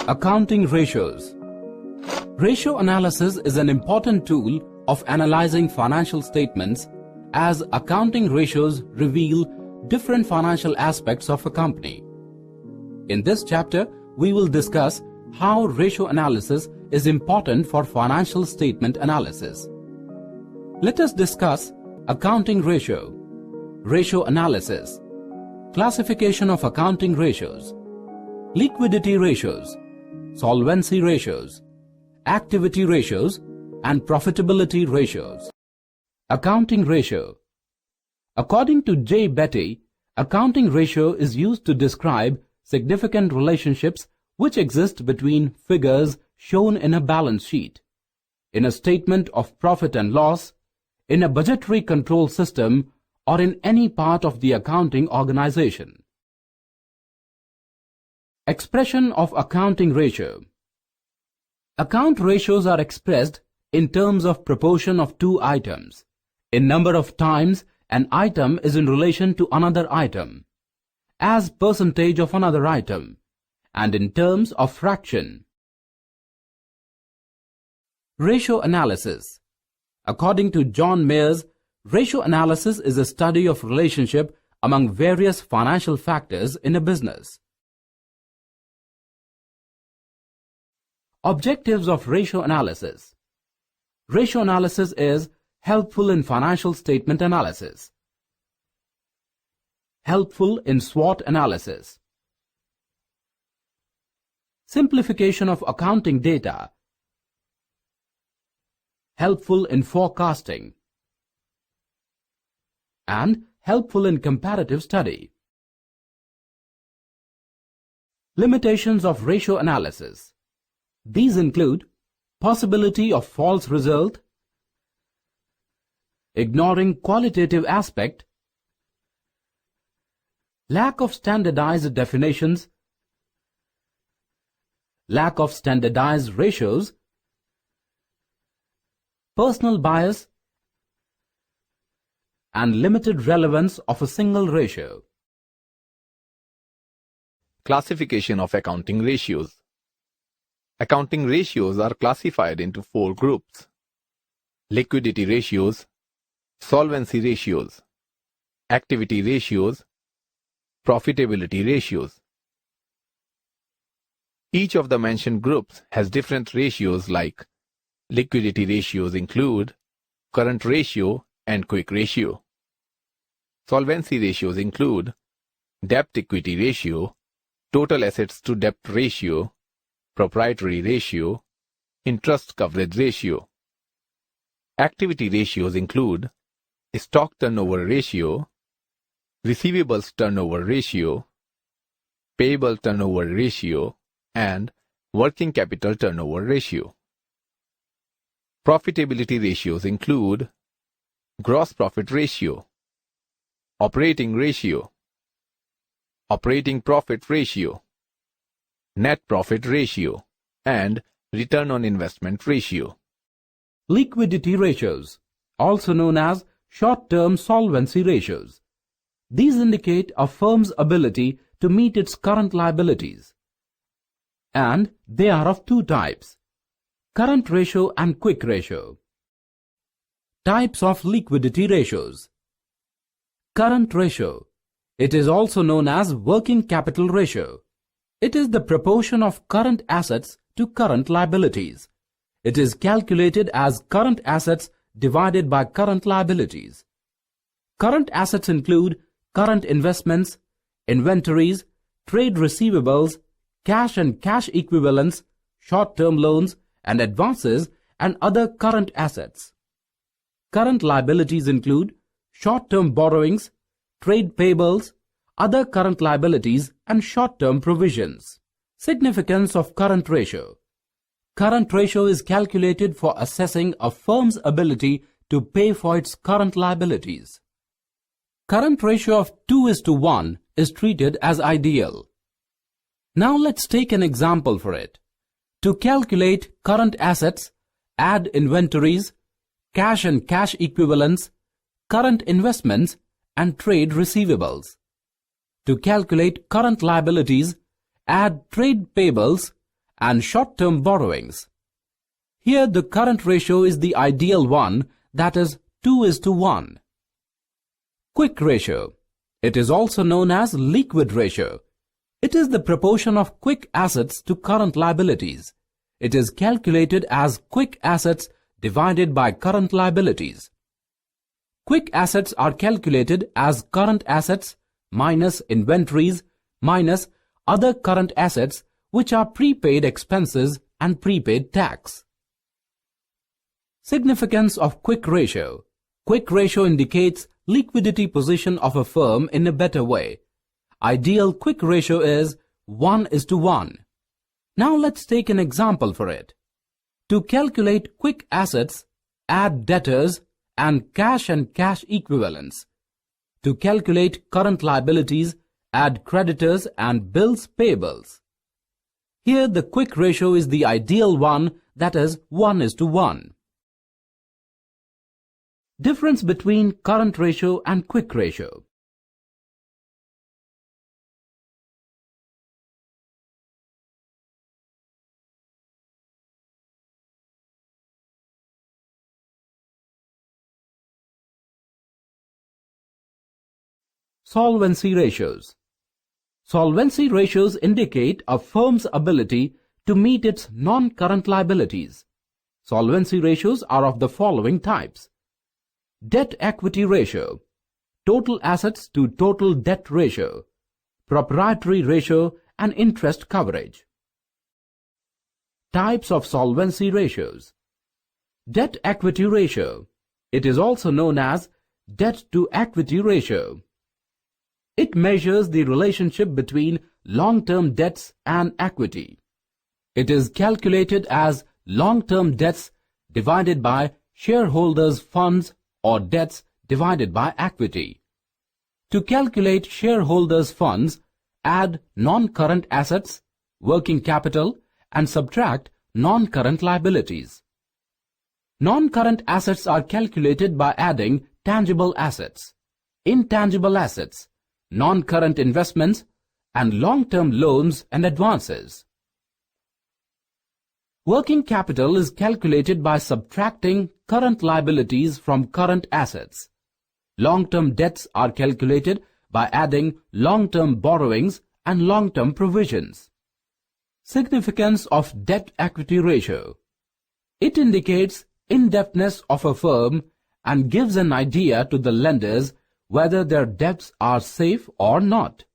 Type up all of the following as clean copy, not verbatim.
Accounting ratios. Ratio analysis is an important tool of analyzing financial statements, as accounting ratios reveal different financial aspects of a company. In this chapter, we will discuss how ratio analysis is important for financial statement analysis. Let us discuss accounting ratio, ratio analysis, classification of accounting ratios, liquidity ratios, solvency ratios, activity ratios, and profitability ratios. Accounting ratio. According to J. Beatty, accounting ratio is used to describe significant relationships which exist between figures shown in a balance sheet, in a statement of profit and loss, in a budgetary control system, or in any part of the accounting organization. Expression of accounting ratio. Account ratios are expressed in terms of proportion of two items, in number of times an item is in relation to another item, as percentage of another item, and in terms of fraction. Ratio analysis. According to John Mayers, ratio analysis is a study of relationship among various financial factors in a business. Objectives of ratio analysis. Ratio analysis is helpful in financial statement analysis, helpful in SWOT analysis, simplification of accounting data, helpful in forecasting, and helpful in comparative study. Limitations of ratio analysis. These include possibility of false result, ignoring qualitative aspect, lack of standardized definitions, lack of standardized ratios, personal bias, and limited relevance of a single ratio. Classification of accounting ratios. Accounting ratios are classified into four groups: liquidity ratios, solvency ratios, activity ratios, profitability ratios. Each of the mentioned groups has different ratios, like liquidity ratios include current ratio and quick ratio. Solvency ratios include debt equity ratio, total assets to debt ratio, proprietary ratio, interest coverage ratio. Activity ratios include stock turnover ratio, receivables turnover ratio, payable turnover ratio, and working capital turnover ratio. Profitability ratios include gross profit ratio, operating ratio, operating profit ratio, net profit ratio, and return on investment ratio. Liquidity ratios, also known as short-term solvency ratios. These indicate a firm's ability to meet its current liabilities, and they are of two types: current ratio and quick ratio. Types of liquidity ratios. Current ratio. It is also known as working capital ratio. It is the proportion of current assets to current liabilities. It is calculated as current assets divided by current liabilities. Current assets include current investments, inventories, trade receivables, cash and cash equivalents, short-term loans and advances, and other current assets. Current liabilities include short-term borrowings, trade payables, other current liabilities, and short-term provisions. Significance of current ratio. Current ratio is calculated for assessing a firm's ability to pay for its current liabilities. Current ratio of 2:1 is treated as ideal. Now let's take an example for it. To calculate current assets, add inventories, cash and cash equivalents, current investments, and trade receivables. To calculate current liabilities, add trade payables, and short-term borrowings. Here the current ratio is the ideal one, that is 2:1. Quick ratio. It is also known as liquid ratio. It is the proportion of quick assets to current liabilities. It is calculated as quick assets divided by current liabilities. Quick assets are calculated as current assets minus inventories minus other current assets which are prepaid expenses and prepaid tax. Significance of quick ratio. Quick ratio indicates liquidity position of a firm in a better way. Ideal quick ratio is 1:1. Now let's take an example for it. To calculate quick assets, add debtors and cash equivalents. To calculate current liabilities, add creditors and bills payables. Here the quick ratio is the ideal one, that is 1:1. Difference between current ratio and quick ratio. Solvency ratios. Solvency ratios indicate a firm's ability to meet its non-current liabilities. Solvency ratios are of the following types: debt-equity ratio, total assets to total debt ratio, proprietary ratio, and interest coverage. Types of solvency ratios. Debt-equity ratio. It is also known as debt-to-equity ratio. It measures the relationship between long-term debts and equity. It is calculated as long-term debts divided by shareholders' funds or debts divided by equity. To calculate shareholders' funds, add non-current assets, working capital, and subtract non-current liabilities. Non-current assets are calculated by adding tangible assets, intangible assets, non-current investments, and long-term loans and advances. Working capital is calculated by subtracting current liabilities from current assets. Long-term debts are calculated by adding long-term borrowings and long-term provisions. Significance of debt-equity ratio. It indicates indebtedness of a firm and gives an idea to the lenders whether their debts are safe or not.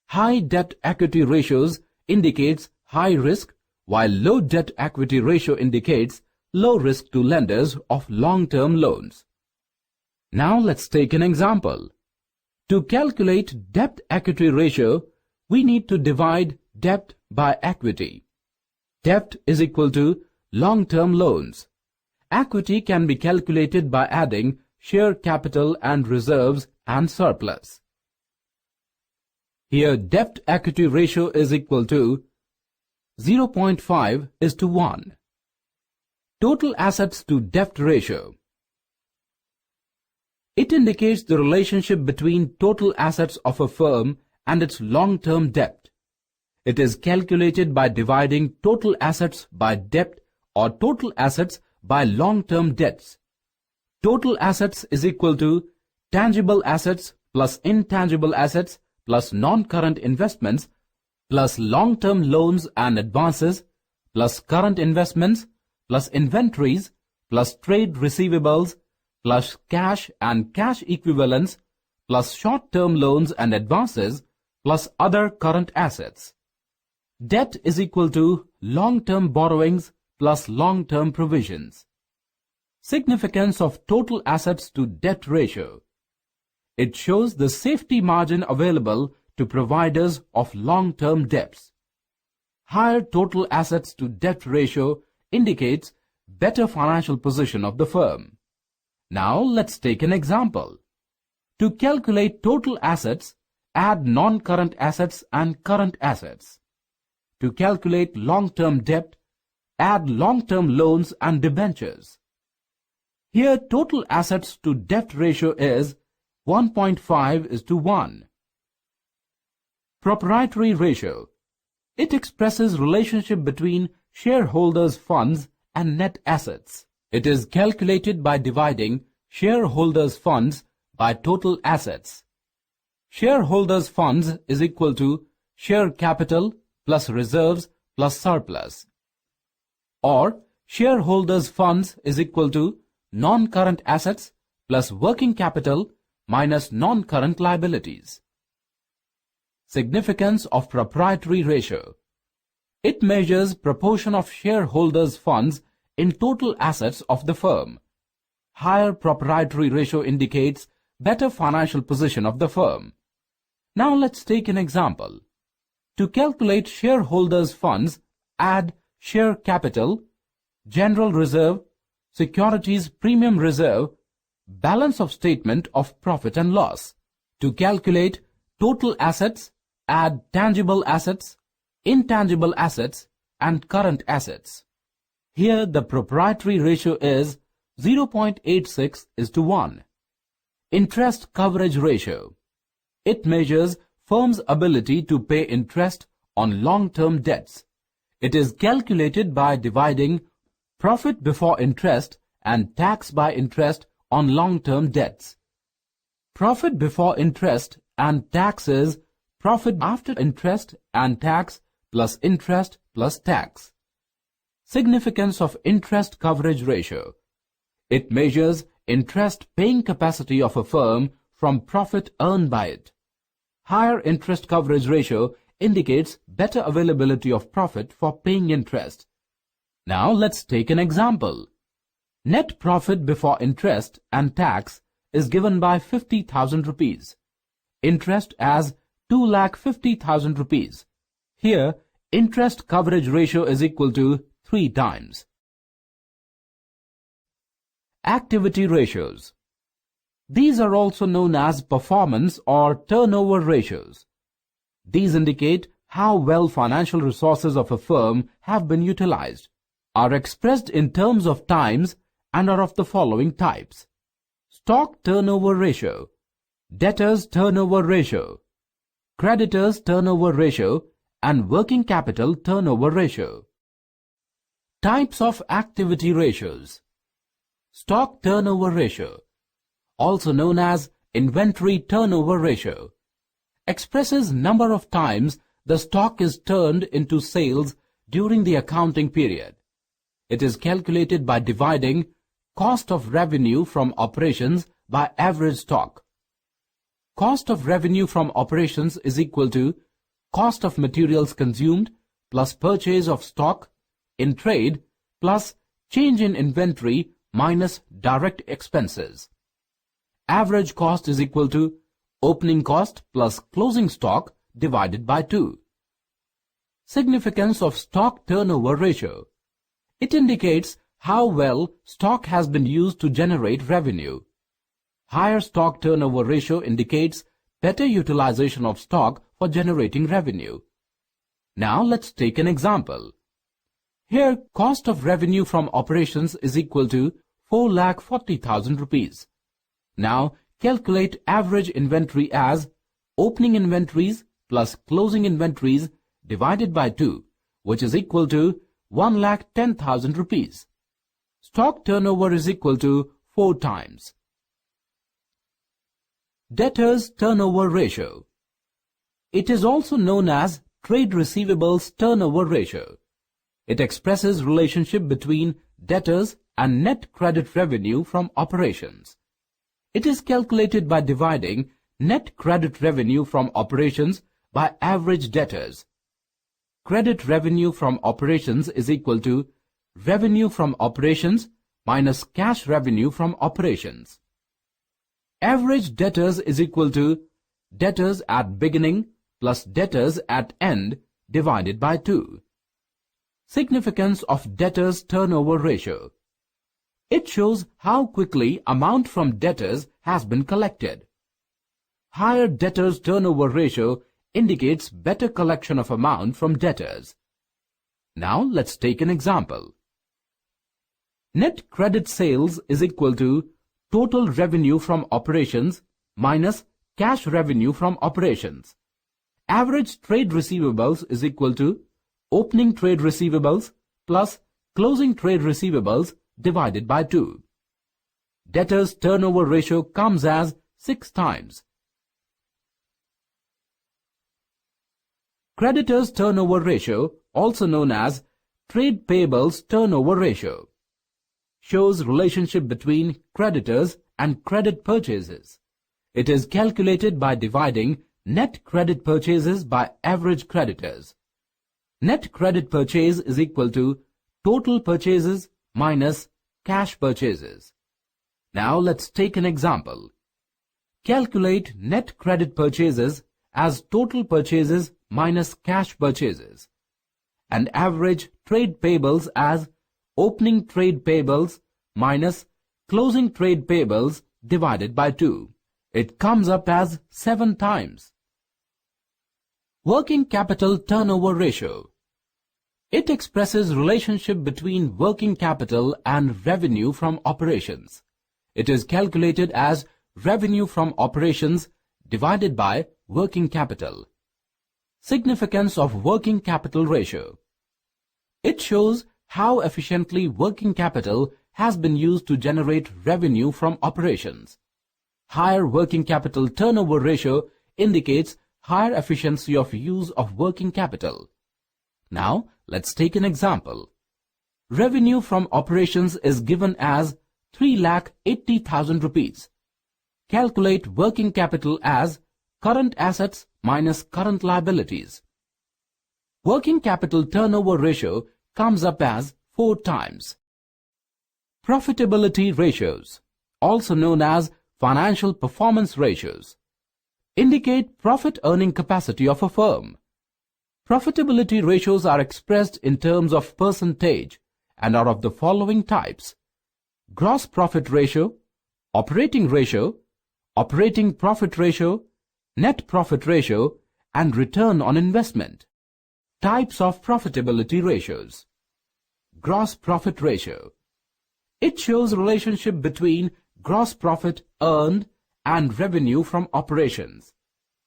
High debt-equity ratios indicates high risk, while low debt-equity ratio indicates low risk to lenders of long-term loans. Now let's take an example. To calculate debt-equity ratio, we need to divide debt by equity. Debt is equal to long-term loans. Equity can be calculated by adding share capital and reserves and surplus. Here debt-equity ratio is equal to 0.5:1. Total assets to debt ratio. It indicates the relationship between total assets of a firm and its long-term debt. It is calculated by dividing total assets by debt or total assets by long-term debts. Total assets is equal to tangible assets plus intangible assets plus non-current investments plus long-term loans and advances plus current investments plus inventories plus trade receivables plus cash and cash equivalents plus short-term loans and advances plus other current assets. Debt is equal to long-term borrowings plus long-term provisions. Significance of total assets to debt ratio. It shows the safety margin available to providers of long-term debts. Higher total assets to debt ratio indicates better financial position of the firm. Now let's take an example. To calculate total assets, add non-current assets and current assets. To calculate long-term debt, add long-term loans and debentures. Here total assets to debt ratio is 1.5:1. Proprietary ratio. It expresses relationship between shareholders' funds and net assets. It is calculated by dividing shareholders' funds by total assets. Shareholders' funds is equal to share capital plus reserves plus surplus. Or shareholders' funds is equal to non-current assets plus working capital minus non-current liabilities. Significance of Proprietary Ratio. It measures proportion of shareholders' funds in total assets of the firm. Higher Proprietary Ratio indicates better financial position of the firm. Now let's take an example. To calculate shareholders' funds, add share capital, general reserve, securities premium reserve, balance of statement of profit and loss. To calculate total assets, add tangible assets, intangible assets, and current assets. Here the proprietary ratio is 0.86:1. Interest coverage ratio. It measures firm's ability to pay interest on long-term debts. It is calculated by dividing profit before interest and tax by interest on long-term debts. Profit before interest and tax is profit after interest and tax plus interest plus tax. Significance of interest coverage ratio. It measures interest paying capacity of a firm from profit earned by it. Higher interest coverage ratio indicates better availability of profit for paying interest. Now let's take an example. Net profit before interest and tax is given by 50,000 rupees. Interest as 2,50,000 rupees. Here, interest coverage ratio is equal to 3 times. Activity ratios. These are also known as performance or turnover ratios. These indicate how well financial resources of a firm have been utilized, are expressed in terms of times, and are of the following types: stock turnover ratio, debtors turnover ratio, creditors turnover ratio, and working capital turnover ratio. Types of activity ratios. Stock turnover ratio, also known as inventory turnover ratio, expresses number of times the stock is turned into sales during the accounting period. It is calculated by dividing cost of revenue from operations by average stock. Cost of revenue from operations is equal to cost of materials consumed plus purchase of stock in trade plus change in inventory minus direct expenses. Average cost is equal to opening cost plus closing stock divided by 2. Significance of stock turnover ratio. It indicates how well stock has been used to generate revenue. Higher stock turnover ratio indicates better utilization of stock for generating revenue. Now let's take an example. Here, cost of revenue from operations is equal to 4,40,000 rupees. Now, calculate average inventory as opening inventories plus closing inventories divided by 2, which is equal to 1,10,000 rupees. Stock turnover is equal to 4 times. Debtors turnover ratio. It is also known as trade receivables turnover ratio. It expresses relationship between debtors and net credit revenue from operations. It is calculated by dividing net credit revenue from operations by average debtors. Credit revenue from operations is equal to revenue from operations minus cash revenue from operations. Average debtors is equal to debtors at beginning plus debtors at end divided by 2. Significance of debtors turnover ratio. It shows how quickly amount from debtors has been collected. Higher debtors turnover ratio indicates better collection of amount from debtors. Now let's take an example. Net credit sales is equal to total revenue from operations minus cash revenue from operations. Average trade receivables is equal to opening trade receivables plus closing trade receivables divided by 2. Debtors turnover ratio comes as 6 times. Creditors turnover ratio, also known as trade payables turnover ratio, shows relationship between creditors and credit purchases. It is calculated by dividing net credit purchases by average creditors. Net credit purchase is equal to total purchases minus cash purchases. Now let's take an example. Calculate net credit purchases as total purchases minus cash purchases, and average trade payables as opening trade payables minus closing trade payables divided by 2. It comes up as 7 times. Working capital turnover ratio. It expresses relationship between working capital and revenue from operations. It is calculated as revenue from operations divided by working capital. Significance of working capital ratio. It shows how efficiently working capital has been used to generate revenue from operations. Higher working capital turnover ratio indicates higher efficiency of use of working capital. Now, let's take an example. Revenue from operations is given as 3,80,000 rupees. Calculate working capital as current assets minus current liabilities. Working capital turnover ratio comes up as 4 times. Profitability ratios, also known as financial performance ratios, indicate profit earning capacity of a firm. Profitability ratios are expressed in terms of percentage and are of the following types: gross profit ratio, operating ratio, operating profit ratio, net profit ratio, and return on investment. Types of profitability ratios. Gross profit ratio. It shows relationship between gross profit earned and revenue from operations.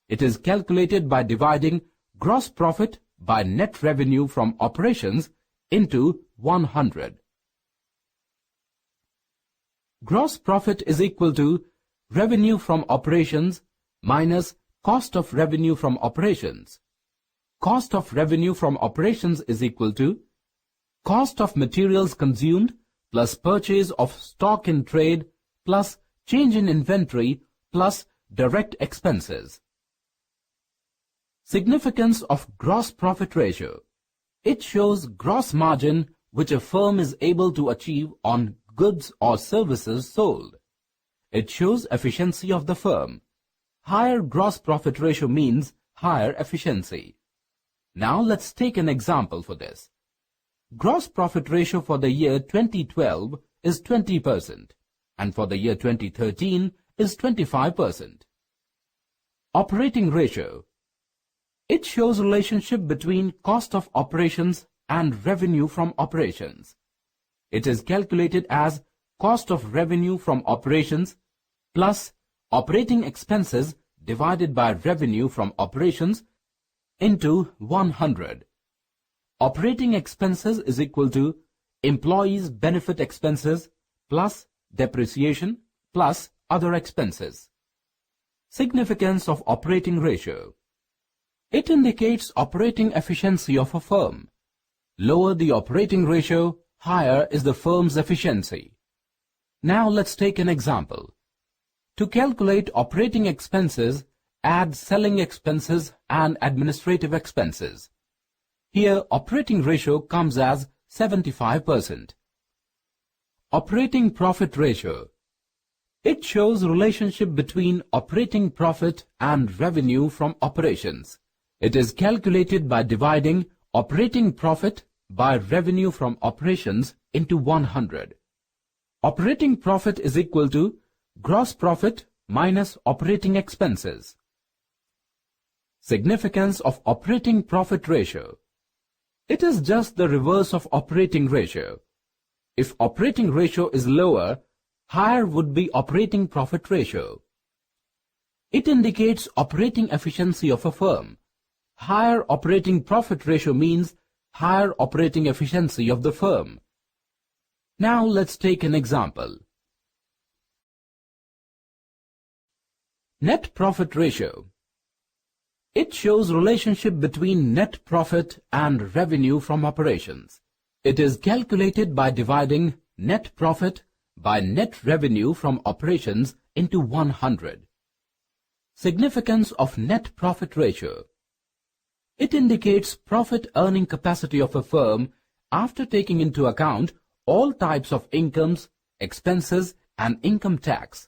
It is calculated by dividing gross profit by net revenue from operations into 100. Gross profit is equal to revenue from operations minus cost of revenue from operations. Cost of revenue from operations is equal to cost of materials consumed plus purchase of stock in trade plus change in inventory plus direct expenses. Significance of gross profit ratio. It shows gross margin which a firm is able to achieve on goods or services sold. It shows efficiency of the firm. Higher gross profit ratio means higher efficiency. Now let's take an example for this. Gross profit ratio for the year 2012 is 20% and for the year 2013 is 25%. Operating ratio. It shows relationship between cost of operations and revenue from operations. It is calculated as cost of revenue from operations plus operating expenses divided by revenue from operations into 100. Operating expenses is equal to employees' benefit expenses plus depreciation plus other expenses. Significance of operating ratio. It indicates operating efficiency of a firm. Lower the operating ratio, higher is the firm's efficiency. Now let's take an example. To calculate operating expenses, add selling expenses and administrative expenses. Here, operating ratio comes as 75%. Operating profit ratio. It shows relationship between operating profit and revenue from operations. It is calculated by dividing operating profit by revenue from operations into 100. Operating profit is equal to gross profit minus operating expenses. Significance of operating profit ratio. It is just the reverse of operating ratio. If operating ratio is lower, higher would be operating profit ratio. It indicates operating efficiency of a firm. Higher operating profit ratio means higher operating efficiency of the firm. Now let's take an example. Net profit ratio. It shows relationship between net profit and revenue from operations. It is calculated by dividing net profit by net revenue from operations into 100. Significance of net profit ratio. It indicates profit earning capacity of a firm after taking into account all types of incomes, expenses, and income tax.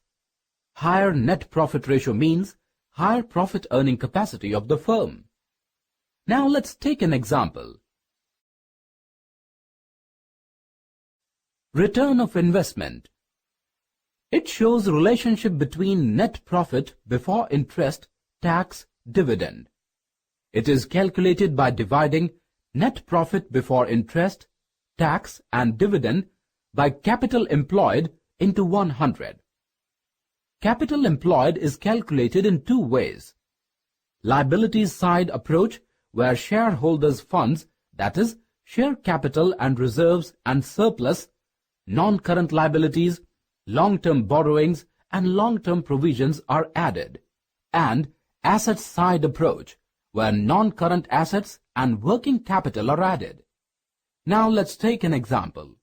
Higher net profit ratio means higher profit earning capacity of the firm. Now let's take an example. Return of investment. It shows relationship between net profit before interest, tax, dividend. It is calculated by dividing net profit before interest, tax, and dividend by capital employed into 100. Capital employed is calculated in two ways. Liabilities side approach, where shareholders' funds, that is, share capital and reserves and surplus, non-current liabilities, long-term borrowings, and long-term provisions are added, and assets side approach, where non-current assets and working capital are added. Now let's take an example.